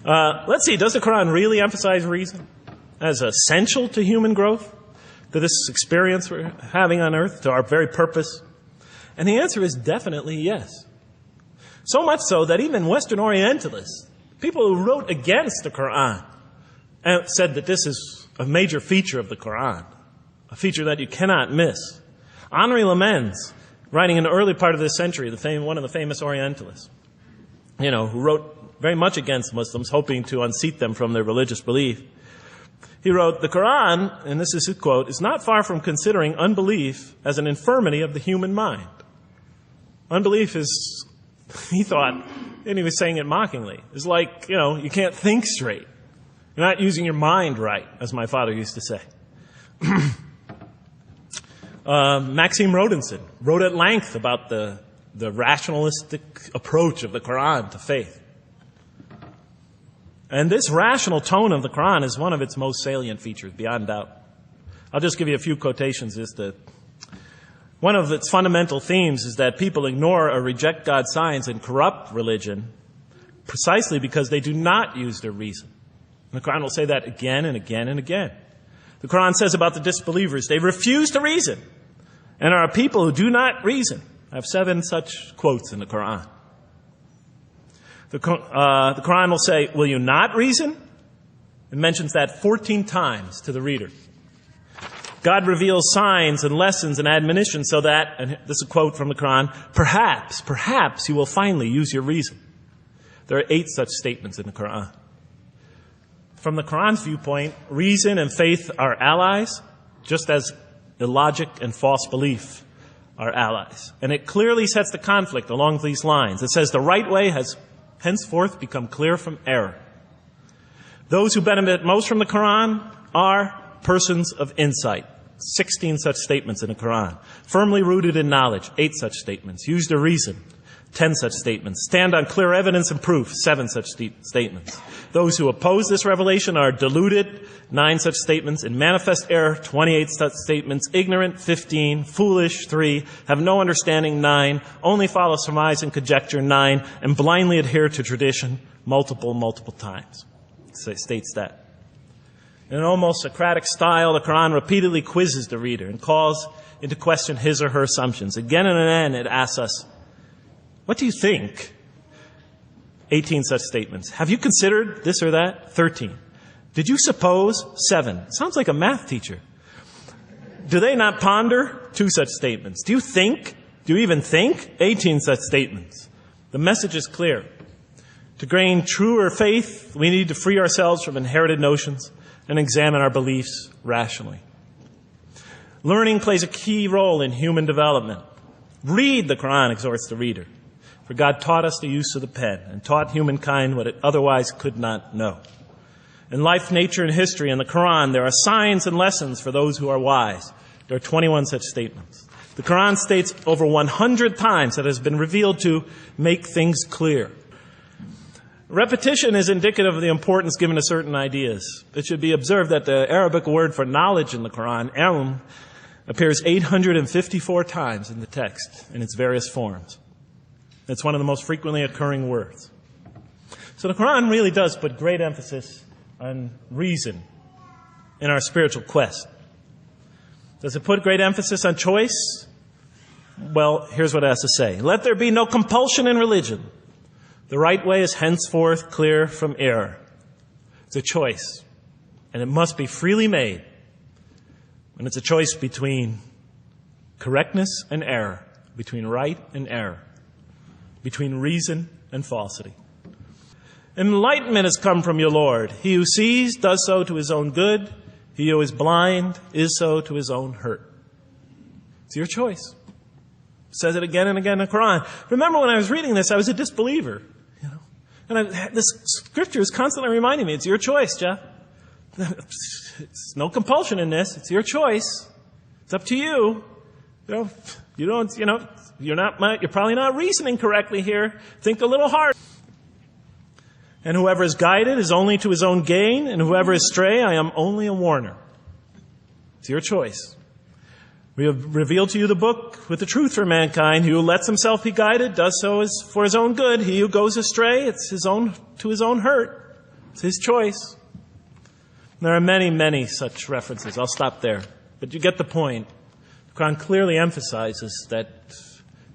Let's see, does the Qur'an really emphasize reason as essential to human growth, to this experience we're having on earth, to our very purpose? And the answer is definitely yes. So much so that even Western Orientalists, people who wrote against the Qur'an, said that this is a major feature of the Qur'an, a feature that you cannot miss. Henri Lamens, writing in the early part of this century, one of the famous Orientalists, who wrote very much against Muslims, hoping to unseat them from their religious belief. He wrote, "The Qur'an," and this is his quote, "is not far from considering unbelief as an infirmity of the human mind." Unbelief is, he thought, and he was saying it mockingly, is like, you can't think straight. You're not using your mind right, as my father used to say. Maxime Rodinson wrote at length about the rationalistic approach of the Qur'an to faith. And this rational tone of the Qur'an is one of its most salient features, beyond doubt. I'll just give you a few quotations. One of its fundamental themes is that people ignore or reject God's signs and corrupt religion precisely because they do not use their reason. And the Qur'an will say that again and again and again. The Qur'an says about the disbelievers, they refuse to reason and are a people who do not reason. I have 7 such quotes in the Qur'an. The Qur'an will say, will you not reason? It mentions that 14 times to the reader. God reveals signs and lessons and admonitions so that, and this is a quote from the Qur'an, perhaps you will finally use your reason. There are 8 such statements in the Qur'an. From the Qur'an's viewpoint, reason and faith are allies, just as illogic and false belief are allies. And it clearly sets the conflict along these lines. It says the right way has henceforth become clear from error. Those who benefit most from the Qur'an are persons of insight. 16 such statements in the Qur'an. Firmly rooted in knowledge. 8 such statements. Use their reason. 10 such statements. Stand on clear evidence and proof. 7 such statements. Those who oppose this revelation are deluded. 9 such statements. In manifest error. 28 such statements. Ignorant. 15. Foolish. 3. Have no understanding. 9. Only follow surmise and conjecture. 9. And blindly adhere to tradition. Multiple times. It states that. In an almost Socratic style, the Qur'an repeatedly quizzes the reader and calls into question his or her assumptions. Again and again it asks us, what do you think? 18 such statements. Have you considered this or that? 13. Did you suppose? 7. Sounds like a math teacher. Do they not ponder? 2 such statements. Do you think? Do you even think? 18 such statements. The message is clear. To gain truer faith, we need to free ourselves from inherited notions and examine our beliefs rationally. Learning plays a key role in human development. Read, the Qur'an exhorts the reader. For God taught us the use of the pen and taught humankind what it otherwise could not know. In life, nature, and history, in the Qur'an, there are signs and lessons for those who are wise. There are 21 such statements. The Qur'an states over 100 times that it has been revealed to make things clear. Repetition is indicative of the importance given to certain ideas. It should be observed that the Arabic word for knowledge in the Qur'an, ilm, appears 854 times in the text in its various forms. It's one of the most frequently occurring words. So the Qur'an really does put great emphasis on reason in our spiritual quest. Does it put great emphasis on choice? Well, here's what it has to say. Let there be no compulsion in religion. The right way is henceforth clear from error. It's a choice, and it must be freely made. And it's a choice between correctness and error, between right and error, between reason and falsity. Enlightenment has come from your Lord. He who sees does so to his own good. He who is blind is so to his own hurt. It's your choice. It says it again and again in the Quran. Remember when I was reading this, I was a disbeliever. And this scripture is constantly reminding me, it's your choice, Jeff. It's no compulsion in this. It's your choice. It's up to you. You're probably not reasoning correctly here. Think a little harder. And whoever is guided is only to his own gain, and whoever is stray, I am only a warner. It's your choice. We have revealed to you the book with the truth for mankind. He who lets himself be guided does so for his own good. He who goes astray, it's to his own hurt. It's his choice. There are many, many such references. I'll stop there. But you get the point. The Quran clearly emphasizes that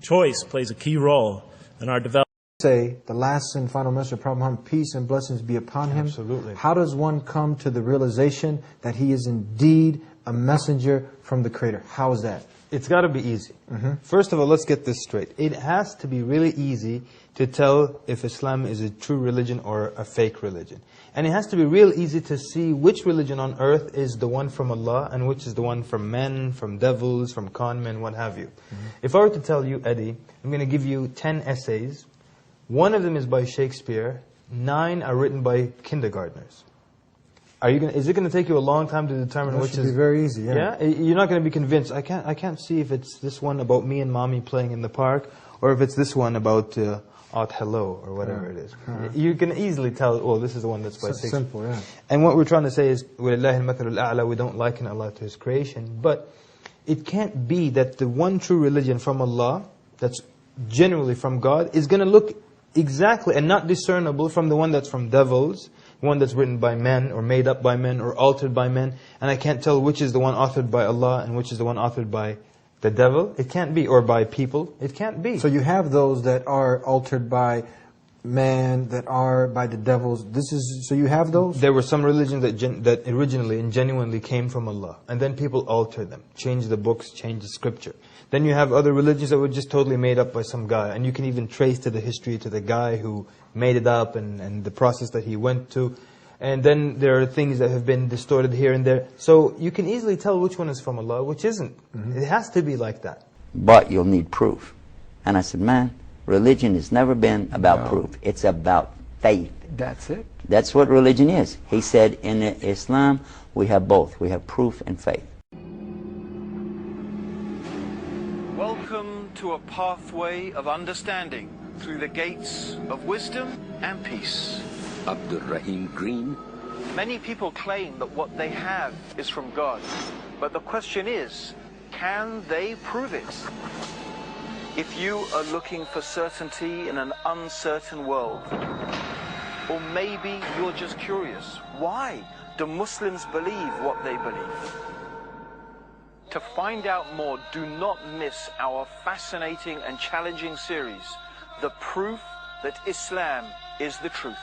choice plays a key role in our development. Say the last and final message of Prophet Muhammad, peace and blessings be upon him. Absolutely. How does one come to the realization that he is indeed a messenger from the Creator? How is that? It's got to be easy. First of all, let's get this straight. It has to be really easy to tell if Islam is a true religion or a fake religion. And it has to be real easy to see which religion on earth is the one from Allah and which is the one from men, from devils, from con men, what have you. If I were to tell you, Eddie, I'm going to give you 10 essays. One of them is by Shakespeare. 9 are written by kindergartners. Is it going to take you a long time to determine which is? It should be very easy. Yeah. You're not going to be convinced. I can't see if it's this one about me and mommy playing in the park, or if it's this one about Art Hello or whatever it is. You can easily tell. Oh, this is the one that's by Shakespeare. Simple, yeah. And what we're trying to say is, وَلِلَّهِ الْمَثَلُ الْأَعْلَى, we don't liken Allah to His creation, but it can't be that the one true religion from Allah, that's genuinely from God, is going to look exactly and not discernible from the one that's from devils, one that's written by men or made up by men or altered by men, and I can't tell which is the one authored by Allah and which is the one authored by the devil. It can't be. Or by people. It can't be. So you have those that are altered by man, that are by the devils. So you have those? There were some religions that originally and genuinely came from Allah, and then people altered them, changed the books, changed the scripture. Then you have other religions that were just totally made up by some guy, and you can even trace to the history to the guy who made it up and the process that he went to. And then there are things that have been distorted here and there. So you can easily tell which one is from Allah, which isn't. It has to be like that. But you'll need proof. And I said, man, religion has never been about proof. It's about faith. That's it. That's what religion is. He said in Islam, we have both. We have proof and faith. Welcome to a pathway of understanding through the gates of wisdom and peace. Abdul Rahim Green. Many people claim that what they have is from God, but the question is, can they prove it? If you are looking for certainty in an uncertain world, or maybe you're just curious, why do Muslims believe what they believe? To find out more, do not miss our fascinating and challenging series, The Proof that Islam is the Truth.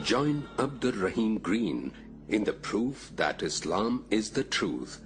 Join Abdul Rahim Green in The Proof that Islam is the Truth